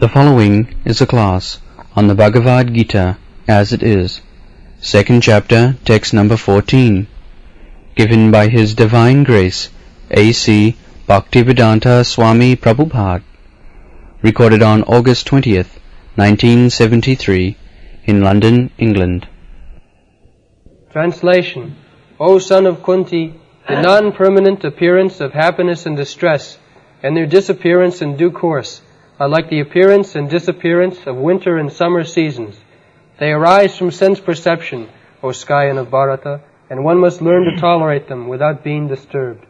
The following is a class on the Bhagavad Gita as it is, second chapter, text number 14, given by His Divine Grace, A.C. Bhaktivedanta Swami Prabhupada, recorded on August 20th, 1973, in London, England. Translation. O son of Kunti, the non-permanent appearance of happiness and distress, and their disappearance in due course, are like the appearance and disappearance of winter and summer seasons. They arise from sense perception, O Skyan of Bharata, and one must learn to tolerate them without being disturbed.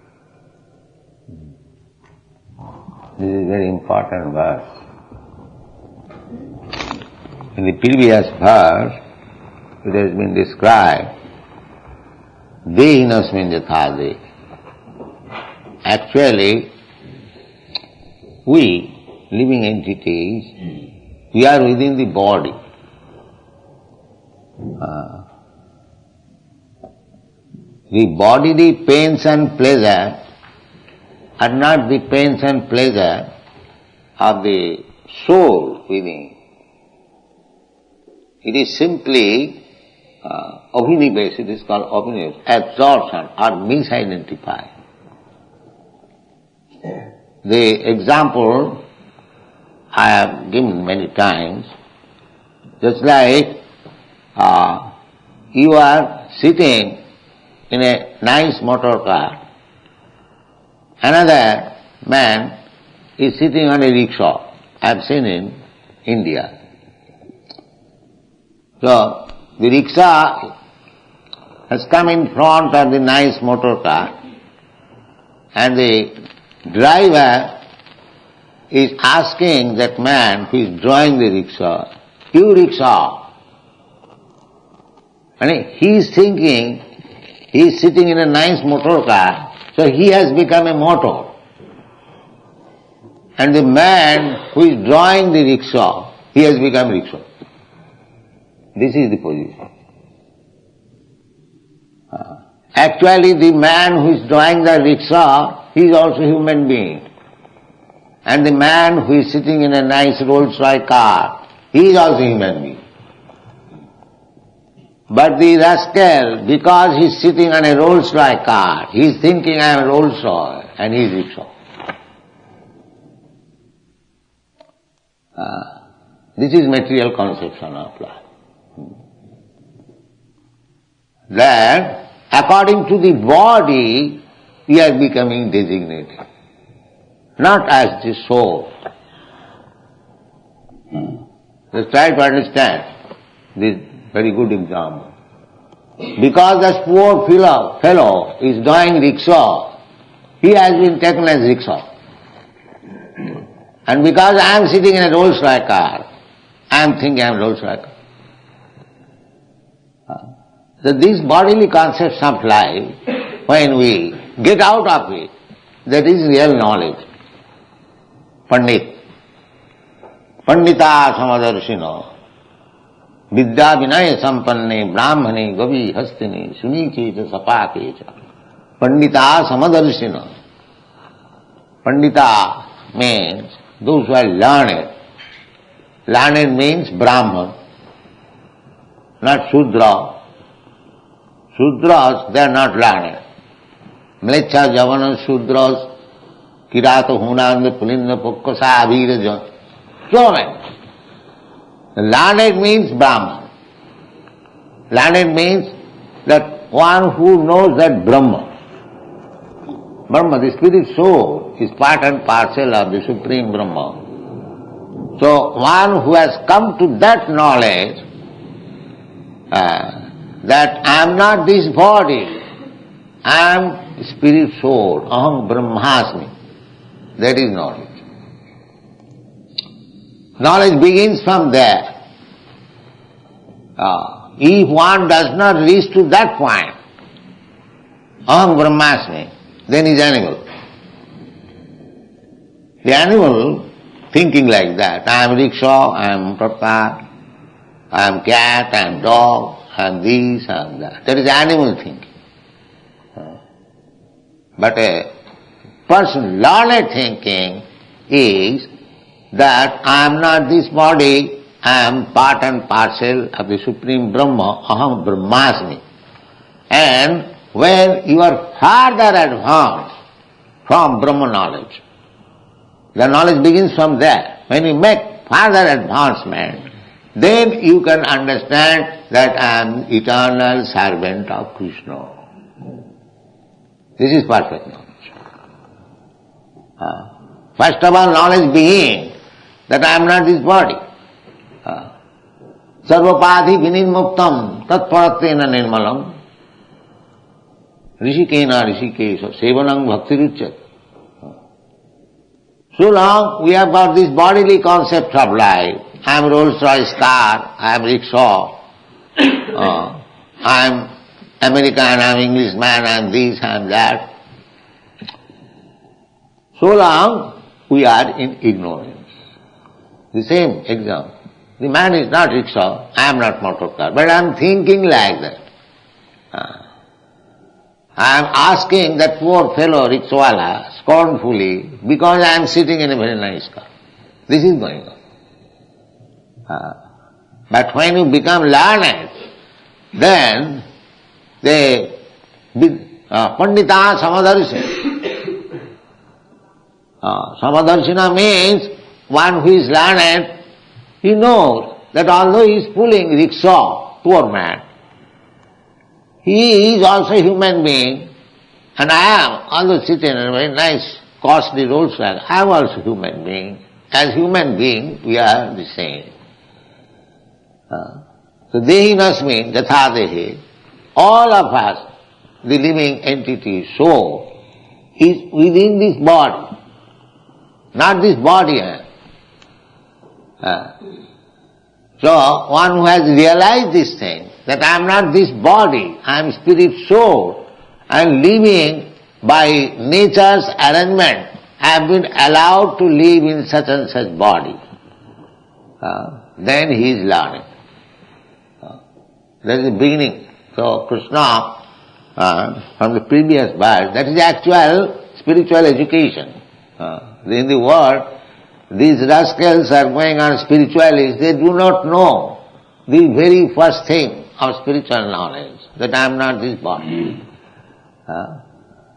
This is a very important verse. In the previous verse, it has been described, Dehinasmin jathade. Actually, we, living entities, we are within the body. The bodily pains and pleasure are not the pains and pleasure of the soul within. It is simply abhinivesh, it is called abhinivesh, absorption or misidentified. The example I have given many times, just like you are sitting in a nice motor car, another man is sitting on a rickshaw. I have seen in India. So, the rickshaw has come in front of the nice motor car, and the driver is asking that man who is drawing the rickshaw, you rickshaw. And he is thinking, he is sitting in a nice motor car, so he has become a motor. And the man who is drawing the rickshaw, he has become rickshaw. This is the position. Actually, the man who is drawing the rickshaw, he is also a human being. And the man who is sitting in a nice Rolls-Royce car, he is also a human being. But the rascal, because he is sitting on a Rolls-Royce car, he is thinking, I am a Rolls-Royce, and he is rickshaw. This is material conception of life. That according to the body, we are becoming designated, not as the soul. Just try to understand this very good example. Because this poor fellow is drawing rickshaw, he has been taken as rickshaw. And because I am sitting in a Rolls-Royce car, I am thinking I am Rolls-Royce car. So these bodily concepts of life, when we get out of it, that is real knowledge. Pandit. Pandita samadarshino. Vidya vinaya sampanne brahmane gavi hastine suniche cha sapake cha. Pandita samadarshino. Pandita means those who are learned. Learned means Brahman, not Shudra. Shudras, they are not learned. Mlecha, Javana, Shudras, Kirato, Hunanda, Pulinda, Pukkasa, Aviraja, so many. Learned means Brahman. Learned means that one who knows that Brahma. Brahma, the spirit soul, is part and parcel of the Supreme Brahma. So one who has come to that knowledge, that I am not this body, I am spirit soul, aham brahmasmi. That is knowledge. Knowledge begins from there. If one does not reach to that point, aham brahmasmi, then he is animal. The animal thinking like that, I am rickshaw, I am motor car, I am cat, I am dog, I am this, I am that. That is animal thinking. But a person learned thinking is that I am not this body, I am part and parcel of the Supreme Brahma, Aham Brahmasmi. And when you are farther advanced from Brahma knowledge, the knowledge begins from there. When you make further advancement, then you can understand that I am eternal servant of Krishna. This is perfect knowledge. First of all, knowledge begins that I am not this body. Sarvapadhi vinirmuktam tatparatena nirmalam rishikena rishikesha sevanam bhaktiruchyat. So long we have got this bodily concept of life. I am Rolls-Royce car, I am rickshaw, I am American, I am Englishman, I am this, I am that. So long we are in ignorance. The same example. The man is not rickshaw, I am not motor car, but I am thinking like that. I am asking that poor fellow rickshawala scornfully because I am sitting in a very nice car. This is going on. But when you become learned, then the Pandita Samadarshina. Samadarshina means one who is learned, he knows that although he is pulling rickshaw, poor man, he is also a human being, and I am, although sitting in a very nice, costly Rolls-Royce, I am also a human being. As human being, we are the same. So Dehinasmin, Yatha Dehi, all of us, the living entity, soul, is within this body, not this body. So one who has realized this thing, that I am not this body, I am spirit soul, and living by nature's arrangement, I have been allowed to live in such and such body. Then he is learning. That is the beginning. So Krishna, from the previous verse, that is actual spiritual education. In the world, these rascals are going on spiritualists, they do not know the very first thing of spiritual knowledge, that I am not this body.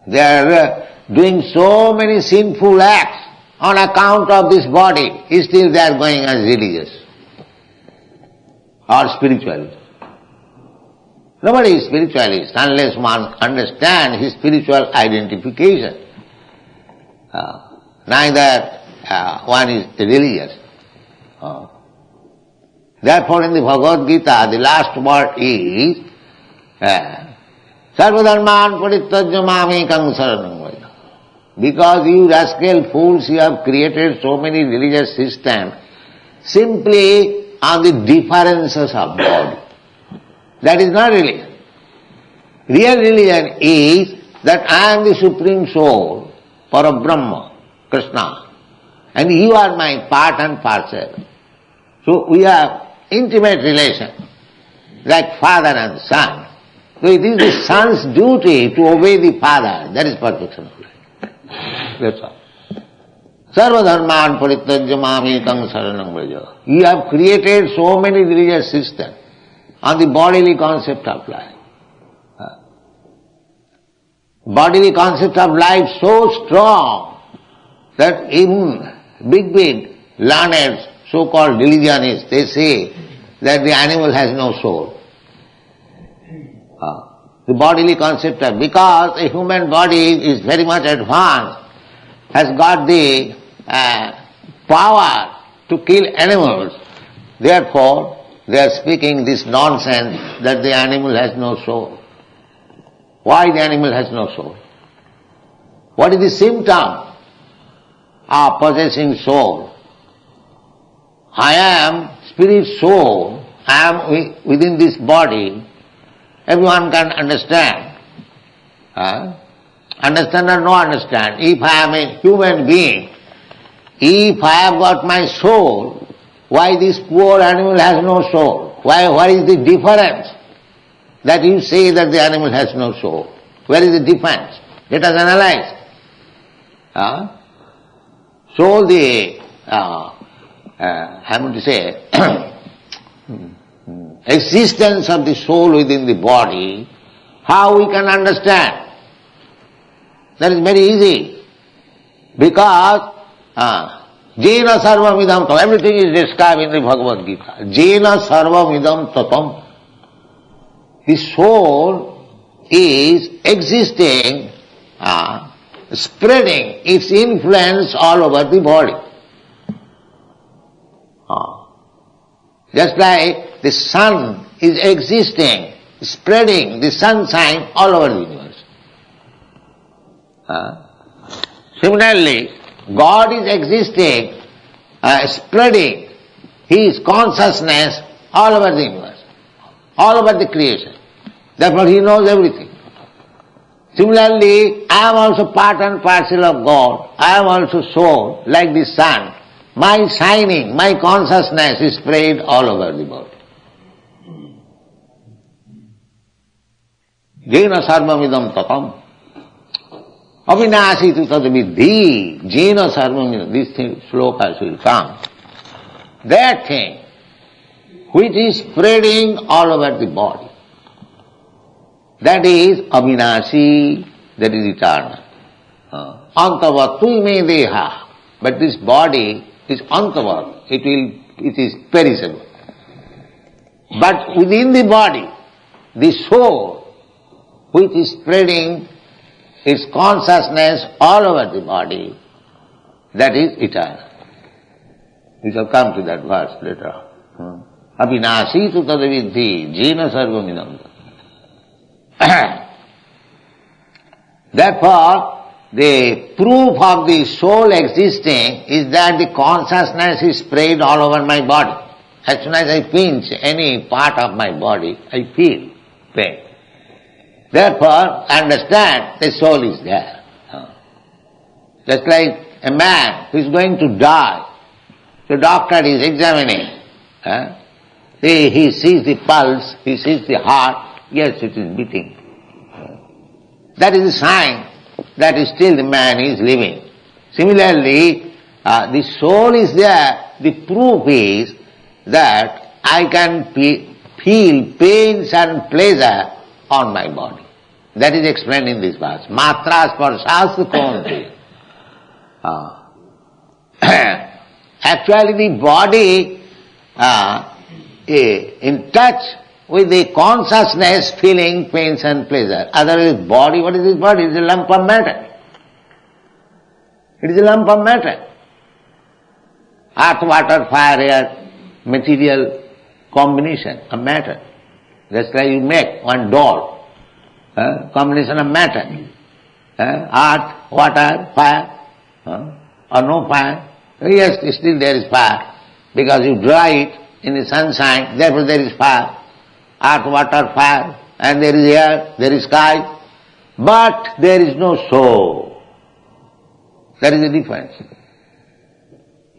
They are doing so many sinful acts on account of this body, still they are going as religious or spiritualist. Nobody is spiritualist unless one understands his spiritual identification. Neither one is religious. Therefore in the Bhagavad Gita, the last word is Sarvadharman parityajya mamekam saranam vraja. Because you rascal fools, you have created so many religious systems simply on the differences of body. That is not religion. Real religion is that I am the Supreme Soul, Parabrahma, Krishna, and you are my part and parcel. So we have intimate relation, like father and son. So it is the son's duty to obey the father. That is perfection of life. That's all. Sarvadharman parityajya mamekam saranam vraja. You have created so many religious systems on the bodily concept of life. Bodily concept of life so strong that even big learned so-called religionists, they say that the animal has no soul. The bodily concept of, because a human body is very much advanced, has got the power to kill animals, therefore they are speaking this nonsense that the animal has no soul. Why the animal has no soul? What is the symptom of possessing soul? I am spirit soul, I am within this body. Everyone can understand. Understand or no understand. If I am a human being, if I have got my soul, why this poor animal has no soul? What is the difference that you say that the animal has no soul? Where is the difference? Let us analyze. So the I'm going to say, existence of the soul within the body, how we can understand? That is very easy. Because Jena sarvam idam tatam, everything is described in the Bhagavad Gita. Jena sarvam idam tatam. The soul is existing, spreading its influence all over the body. Just like the sun is existing, spreading the sunshine all over the universe. Similarly, God is existing, spreading His consciousness all over the universe, all over the creation. Therefore He knows everything. Similarly, I am also part and parcel of God. I am also soul, like the sun. My shining, my consciousness is spread all over the body. Jena sarvamidam tatam. Avinashi tu tadvidhi. Jena sarvamidam. These slokas will come. That thing which is spreading all over the body, that is avinashi, that is eternal. Antavattu me deha. But this body is antavat, it is perishable. But within the body, the soul, which is spreading its consciousness all over the body, that is eternal. We shall come to that verse later on. Abhinashi tu tadavidhi, jena sarvamidam. Therefore, the proof of the soul existing is that the consciousness is spread all over my body. As soon as I pinch any part of my body, I feel pain. Therefore, understand the soul is there. Just like a man who is going to die, the doctor is examining. He sees the pulse, he sees the heart, yes, it is beating. That is a sign that still the man is living. Similarly, the soul is there. The proof is that I can feel pains and pleasure on my body. That is explained in this verse. Matra sparshas konti. Actually, the body in touch with the consciousness feeling pains and pleasure. Otherwise, body, what is this body? It is a lump of matter. It is a lump of matter. Earth, water, fire, air, material combination of matter. Just like you make one doll, combination of matter. Earth, water, fire, or no fire. Yes, still there is fire. Because you dry it in the sunshine, therefore there is fire. Earth, water, fire, and there is air, there is sky, but there is no soul. That is the difference.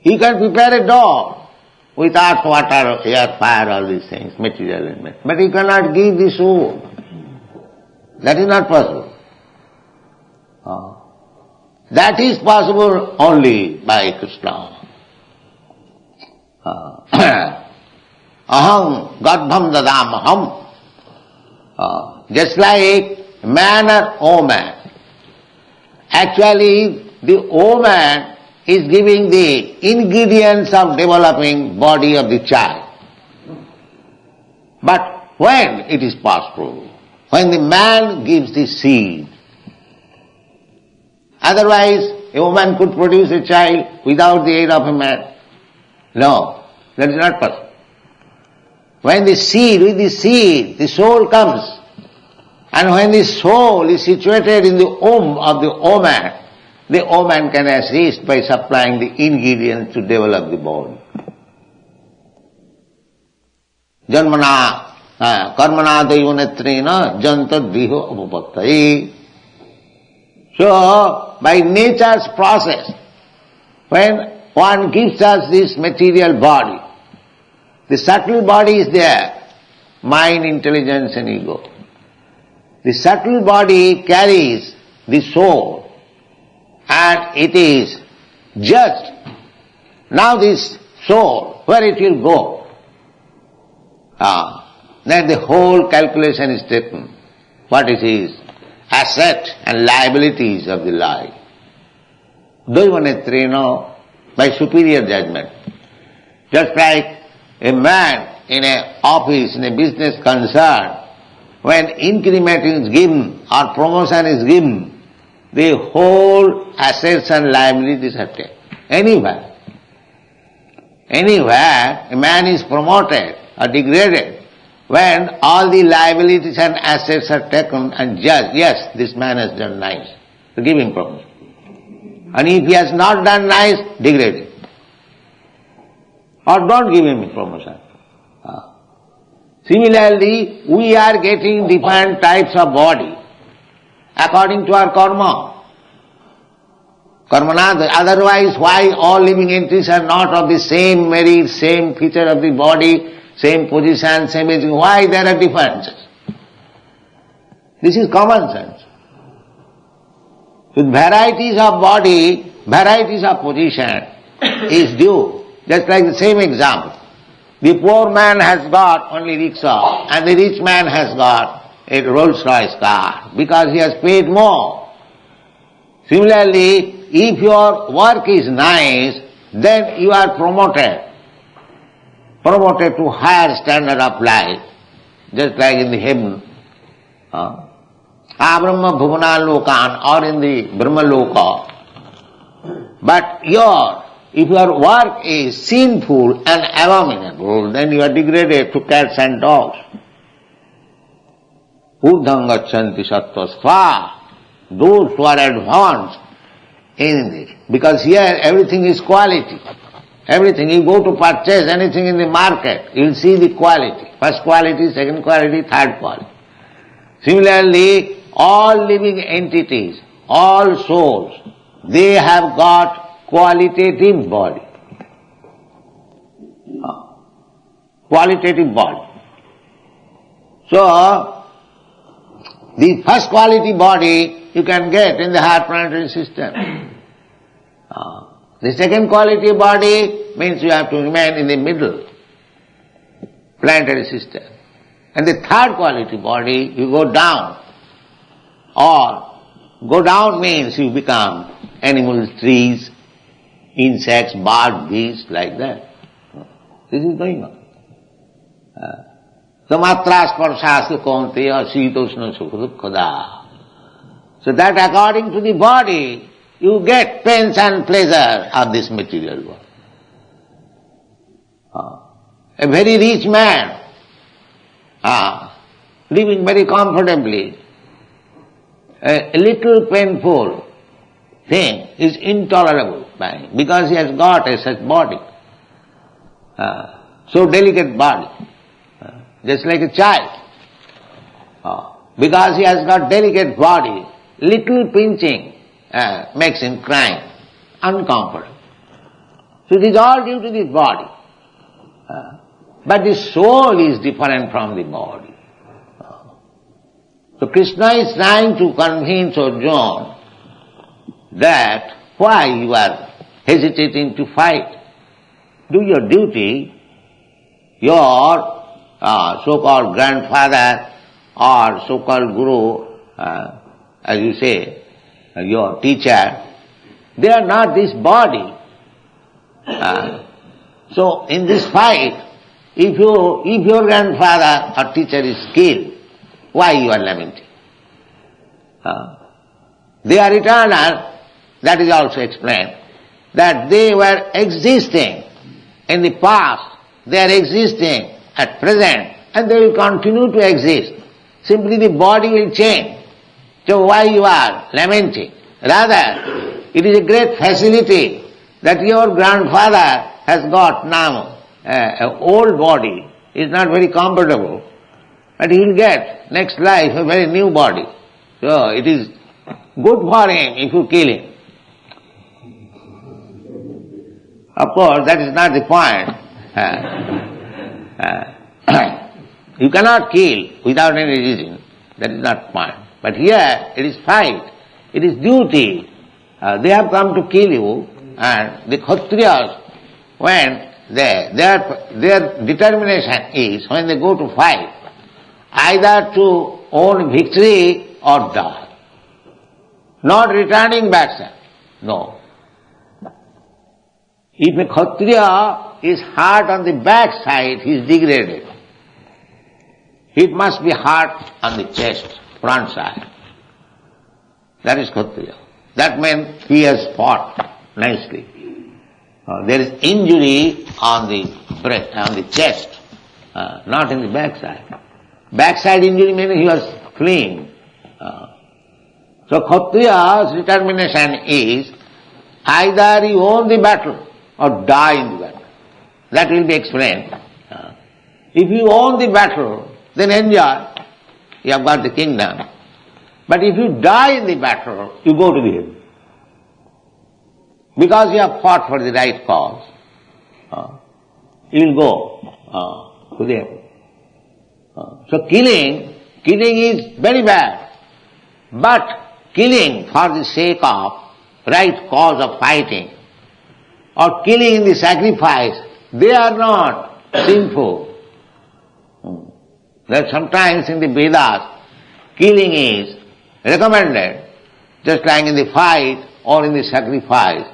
You can prepare a doll with earth, water, air, fire, all these things, material element, but you cannot give the soul. That is not possible. That is possible only by Krishna. Aham garbham dadamaham. Just like man or woman. Actually, the woman is giving the ingredients of developing body of the child. But when it is passed through, when the man gives the seed, otherwise a woman could produce a child without the aid of a man. No, that is not possible. When the seed, with the seed, the soul comes. And when the soul is situated in the womb of the woman can assist by supplying the ingredients to develop the body. Janmana, karmana daivanetrena jantad viho apapattayi. So, by nature's process, when one gives us this material body, the subtle body is there, mind, intelligence and ego. The subtle body carries the soul and it is judged. Now this soul, where it will go. Then the whole calculation is taken. What it is, asset and liabilities of the life. Daivanetrena, by superior judgment. Just like a man in an office, in a business concern, when increment is given or promotion is given, the whole assets and liabilities are taken. Anywhere a man is promoted or degraded, when all the liabilities and assets are taken and judged, yes, this man has done nice, to give him promotion. And if he has not done nice, degrade him. Or don't give him promotion. Similarly, we are getting different types of body according to our karma. Otherwise, why all living entities are not of the same merit, same feature of the body, same position, same age? Why there are differences? This is common sense. With varieties of body, varieties of position is due. Just like the same example. The poor man has got only rickshaw and the rich man has got a Rolls-Royce car because he has paid more. Similarly, if your work is nice, then you are promoted to higher standard of life, just like in the heaven. Abrahma Bhuvana Lokan, or in the Brahma Loka. But if your work is sinful and abominable, then you are degraded to cats and dogs. Urdham gachanti sattvasva, those who are advanced in it. Because here everything is quality. Everything, you go to purchase anything in the market, you will see the quality. First quality, second quality, third quality. Similarly, all living entities, all souls, they have got qualitative body. Qualitative body. So, the first quality body you can get in the higher planetary system. The second quality body means you have to remain in the middle planetary system. And the third quality body, you go down. Or go down means you become animals, trees, insects, birds, beasts, like that. This is going on. Samatra sparshasya kaunteya sitoshna sukha. So that according to the body, you get pains and pleasure of this material world. A very rich man, living very comfortably, a little painful thing is intolerable by him because he has got a such body, so delicate body, just like a child. Because he has got delicate body, little pinching makes him crying, uncomfortable. So it is all due to the body. But the soul is different from the body. So Krishna is trying to convince Arjuna that why you are hesitating to fight. Do your duty. Your so-called grandfather or so-called guru, as you say, your teacher, they are not this body. So in this fight, if your grandfather or teacher is killed, why you are lamenting? They are eternal. That is also explained. That they were existing in the past, they are existing at present, and they will continue to exist. Simply the body will change. So why you are lamenting? Rather, it is a great facility that your grandfather has got now an old body, is not very comfortable, but he will get next life a very new body. So it is good for him if you kill him. Of course, that is not the point. You cannot kill without any reason. That is not the point. But here it is fight. It is duty. They have come to kill you, and the Kshatriyas, when their determination is, when they go to fight, either to own victory or die. Not returning back, sir. No. If a Kshatriya is hurt on the back side, he is degraded. It must be hurt on the chest, front side. That is Kshatriya. That means he has fought nicely. There is injury on the breast, on the chest, not in the backside. Backside injury means he was fleeing. So Kshatriya's determination is either you own the battle or die in the battle. That will be explained. If you own the battle, then enjoy. You have got the kingdom. But if you die in the battle, you go to the heaven. Because you have fought for the right cause, you will go to the heaven. So killing is very bad. But killing for the sake of right cause of fighting, or killing in the sacrifice, they are not sinful. That sometimes in the Vedas, killing is recommended, just like in the fight or in the sacrifice.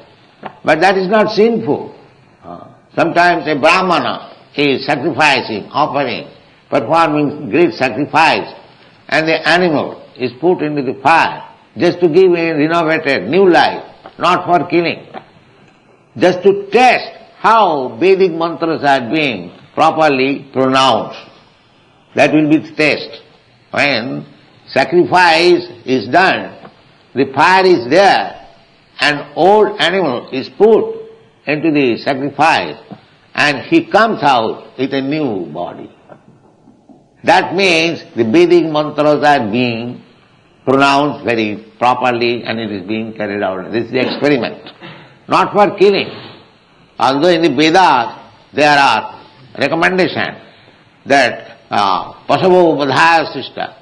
But that is not sinful. Sometimes a Brahmana is sacrificing, offering, performing great sacrifice, and the animal is put into the fire just to give a renovated new life, not for killing. Just to test how Vedic mantras are being properly pronounced. That will be the test. When sacrifice is done, the fire is there, an old animal is put into the sacrifice, and he comes out with a new body. That means the Vedic mantras are being pronounced very properly and it is being carried out. This is the experiment. Not for killing. Although in the Vedas there are recommendations that Pasavo Vadhaya Sishta,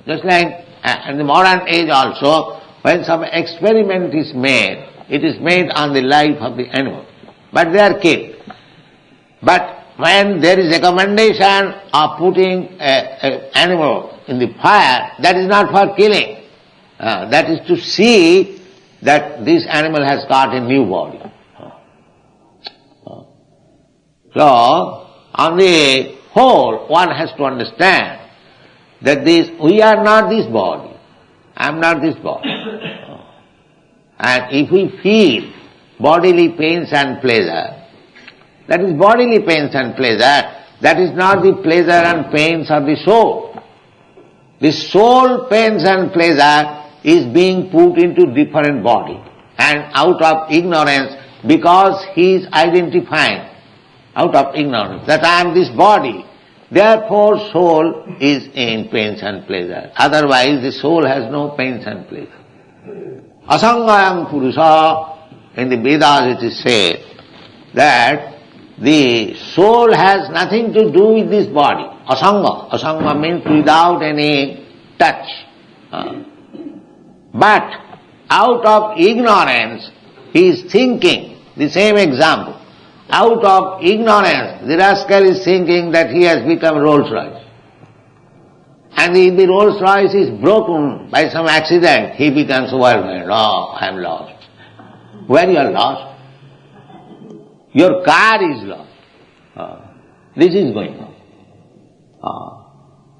just like in the modern age also, when some experiment is made, it is made on the life of the animal. But they are killed. But when there is recommendation of putting an animal in the fire, that is not for killing. That is to see that this animal has got a new body. So, on the whole, one has to understand that we are not this body. I am not this body. And if we feel bodily pains and pleasure, that is bodily pains and pleasure, that is not the pleasure and pains of the soul. The soul pains and pleasure is being put into different body. And out of ignorance, because he is identifying, out of ignorance, that I am this body, therefore soul is in pains and pleasure. Otherwise the soul has no pains and pleasure. Asangayam Purusha, in the Vedas it is said that the soul has nothing to do with this body. Asanga. Asanga means without any touch. But out of ignorance, he is thinking, the same example, out of ignorance, the rascal is thinking that he has become Rolls Royce. And if the Rolls Royce is broken by some accident, he becomes overwhelmed. Oh, I am lost. Where you are lost? Your car is lost. This is going on.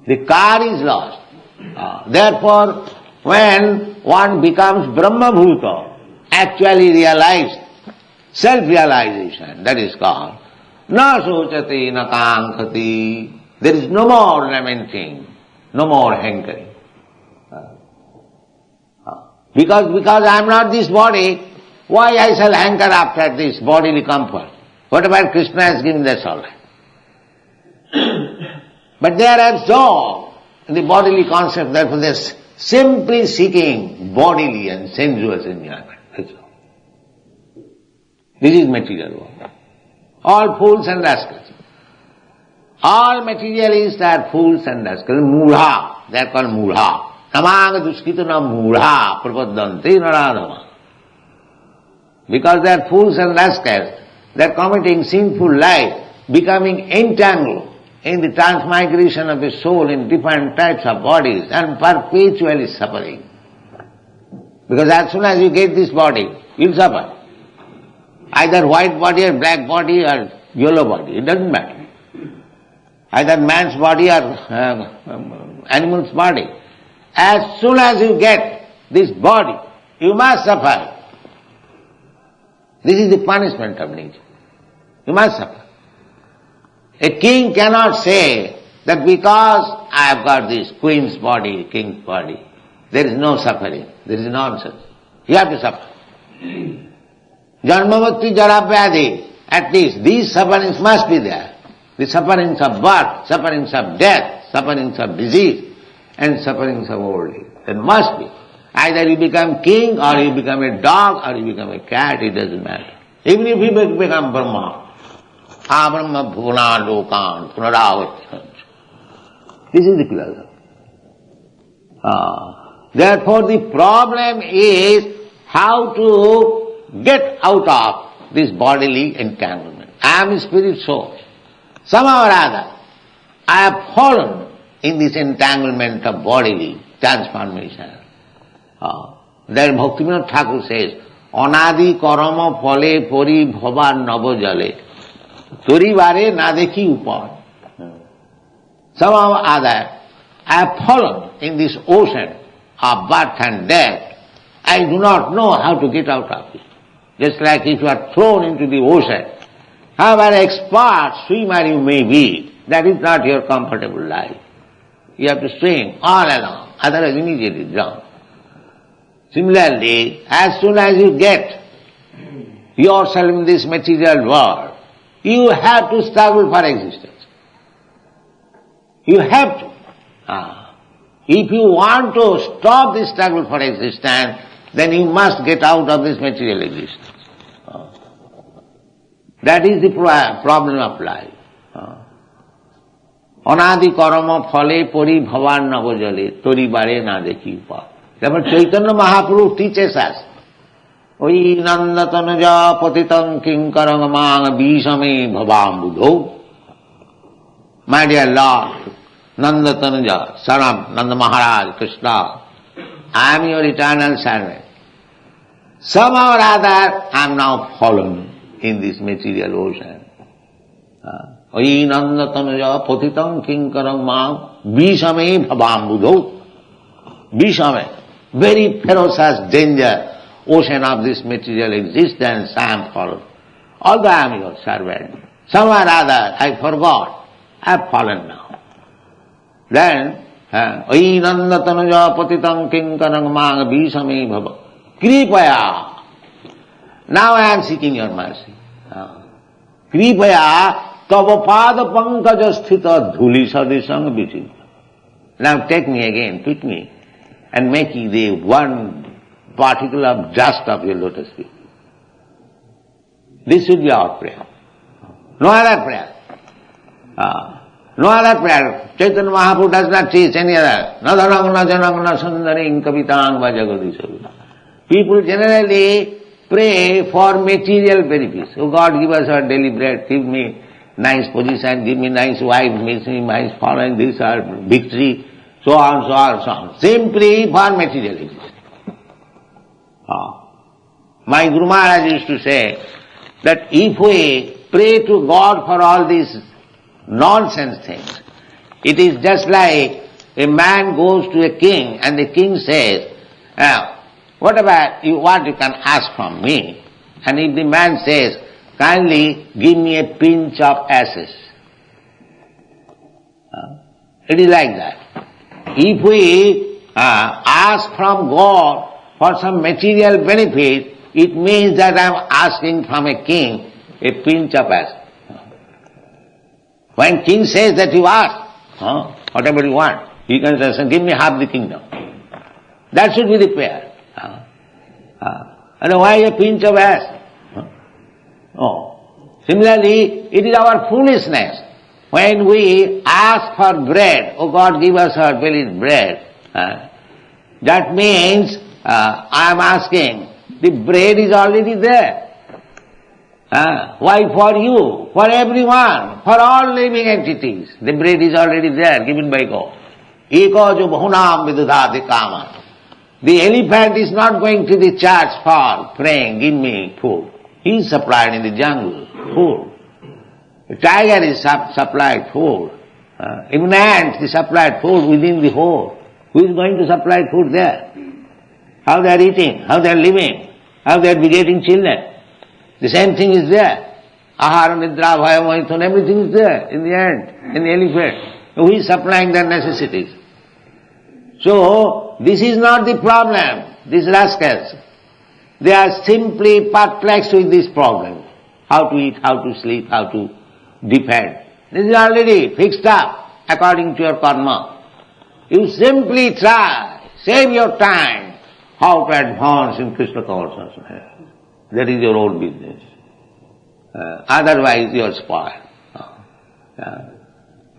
The car is lost. Therefore, when one becomes Brahma Bhuta, actually realized, self-realization, that is called, na sochati na kankhati, there is no more lamenting, no more hankering. Because I am not this body, why I shall hanker after this bodily comfort? Whatever Krishna has given, that's all right. But they are absorbed in the bodily concept, therefore they are simply seeking bodily and sensuous enjoyment. That's all. This is material world. All fools and rascals. All materialists are fools and rascals. Mudha, they are called mudha. Namanga duskitana mudha prapadanti naradhama. Because they are fools and rascals, they are committing sinful life, becoming entangled in the transmigration of the soul in different types of bodies and perpetually suffering. Because as soon as you get this body, you'll suffer. Either white body or black body or yellow body, it doesn't matter. Either man's body or animal's body. As soon as you get this body, you must suffer. This is the punishment of nature. You must suffer. A king cannot say that because I have got this queen's body, king's body, there is no suffering. There is nonsense. You have to suffer. Janmamukti jara vyadhi, at least these sufferings must be there. The sufferings of birth, sufferings of death, sufferings of disease, and sufferings of old age. There must be. Either you become king, or you become a dog, or you become a cat, it doesn't matter. Even if you become Brahma, Abrahma bhuvana lokan punaravati. This is the philosophy. Therefore the problem is how to get out of this bodily entanglement. I am a spirit soul. Somehow or other, I have fallen in this entanglement of bodily transformation. There Bhaktivinoda Thakur says, Anadi karama phale pori bhava nava jale tori vare na dekhi upar. Somehow or other, I have fallen in this ocean of birth and death. I do not know how to get out of it. Just like if you are thrown into the ocean, however expert swimmer you may be, that is not your comfortable life. You have to swim all along, otherwise immediately drown. Similarly, as soon as you get yourself in this material world, you have to struggle for existence. You have to. If you want to stop this struggle for existence, then you must get out of this material existence. That is the problem of life. Anadi karama phale pori bhavan navajale tori bare na dekhi upa. Therefore Chaitanya Mahaprabhu teaches us, Oi nandatanuja patitam kinkarang mang bishame bhavam budho. My dear Lord, Nandatanuja, son of Nanda Maharaj, Krishna, I am your eternal servant. Somehow or other, I am now fallen in this material ocean. Oi nandatanuja patitam kinkarang mang bishame bhavam budho. Bishame, very ferocious danger, ocean of this material existence, I am fallen. Although I am your servant, somewhere or other I forgot, I have fallen now. Then, Oi nandatanuja patitam kinkarang mang bishame bhava. Kripaya. Now I am seeking your mercy. Kripaya tava pada pankaja sthita dhuli sadisang vichita. Now take me again, pick me, and make the one particle of dust of your lotus feet. This should be our prayer. No other prayer. No other prayer. Chaitanya Mahaprabhu does not teach any other. Nadarangana janangana sundaring kavitang vajagadisavita. People generally pray for material benefits. Oh God, give us our daily bread, give me nice position, give me nice wife, make me nice following, this or victory, so on, so on, so on. Simply for material existence. My Guru Maharaj used to say that if we pray to God for all these nonsense things, it is just like a man goes to a king and the king says, whatever you want you can ask from me. And if the man says, kindly give me a pinch of ashes. It is like that. If we ask from God for some material benefit, it means that I am asking from a king a pinch of ashes. When king says that you ask, whatever you want, you can say, give me half the kingdom. That should be the prayer. And why a pinch of ash? Similarly, it is our foolishness. When we ask for bread, oh God, give us our daily bread, that means I am asking, the bread is already there. Why for you? For everyone, for all living entities. The bread is already there, given by God. Eko jo bahunam vidudhati kama. The elephant is not going to the church for praying, give me food. He is supplied in the jungle, food. The tiger is supplied food. Even ants, they supplied food within the hole. Who is going to supply food there? How they are eating, how they are living, how they are begetting children. The same thing is there. Ahara, nidra, bhaya, mohithun, everything is there in the ant, in the elephant. Who is supplying their necessities? So, this is not the problem, these rascals. They are simply perplexed with this problem. How to eat, how to sleep, how to defend. This is already fixed up according to your karma. You simply try, save your time, how to advance in Krishna consciousness. That is your own business. Otherwise you are spoiled.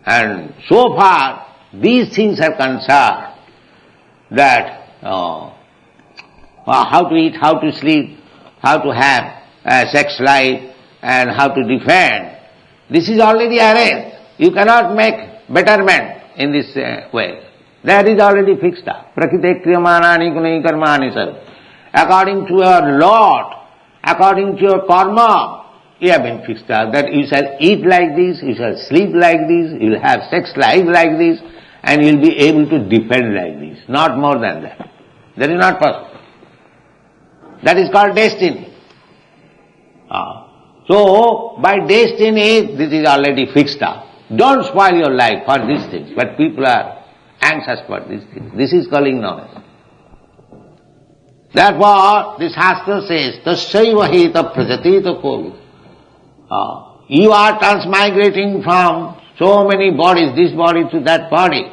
And so far, these things are concerned, that how to eat, how to sleep, how to have a sex life, and how to defend. This is already arranged. You cannot make betterment in this way. That is already fixed up. Prakrite kriyamanani gunai karmani sar. According to your lot, according to your karma, you have been fixed up that you shall eat like this, you shall sleep like this, you will have sex life like this, and you will be able to defend like this. Not more than that. That is not possible. That is called destiny. So, by destiny, this is already fixed up. Don't spoil your life for these things, but people are anxious for these things. This is calling knowledge. Therefore, the Shastra says, Tasyaiva heta prajatita kovi. You are transmigrating from so many bodies, this body to that body.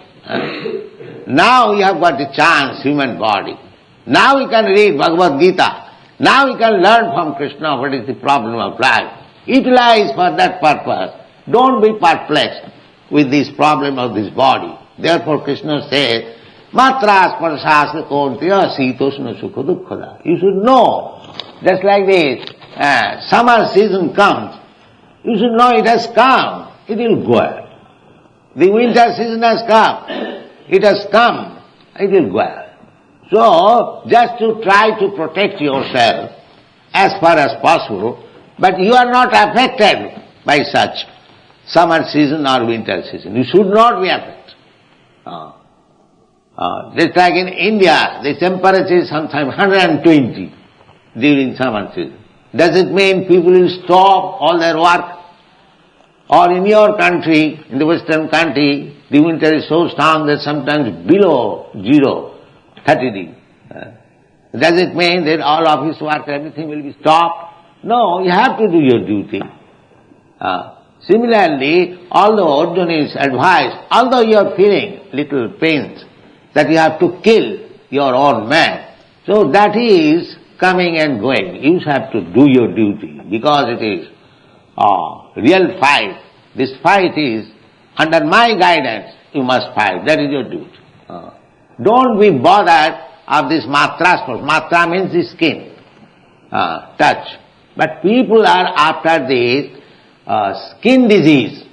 Now you have got the chance, human body. Now you can read Bhagavad Gita. Now you can learn from Krishna what is the problem of life. Utilize for that purpose. Don't be perplexed with this problem of this body. Therefore Krishna says, Matra sparshasya kontiya sitoshna sukha dukkhada. You should know, just like this, summer season comes, you should know it has come, it will go away. The winter season has come, it has come, it will go away. So, just to try to protect yourself as far as possible, but you are not affected by such summer season or winter season. You should not be affected. Just like in India, the temperature is sometimes 120 during summer season. Does it mean people will stop all their work? Or in your country, in the Western country, the winter is so strong that sometimes below 0, 30 degrees. Does it mean that all office work, everything will be stopped? No, you have to do your duty. Similarly, although Arjuna is advised, although you are feeling little pains, that you have to kill your own man, so that is coming and going. You have to do your duty, because it is real fight. This fight is, under my guidance, you must fight. That is your duty. Don't be bothered of this matra. Matra means the skin, touch. But people are after this skin disease,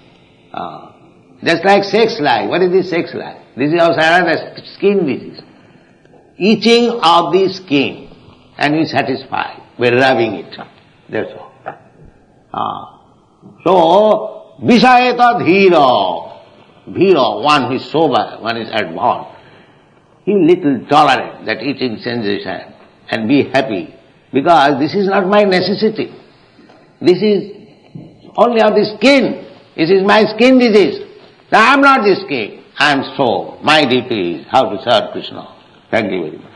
just like sex life. What is this sex life? This is also another skin disease. Itching of the skin, and we satisfy by rubbing it. That's all. So, Vishayata dhira. Dhira, one who is sober, one is advanced. He will little tolerate that itching sensation and be happy, because this is not my necessity. This is only of the skin. This is my skin disease. Now I am not the skin. I am soul. My duty is how to serve Krishna. Thank you very much.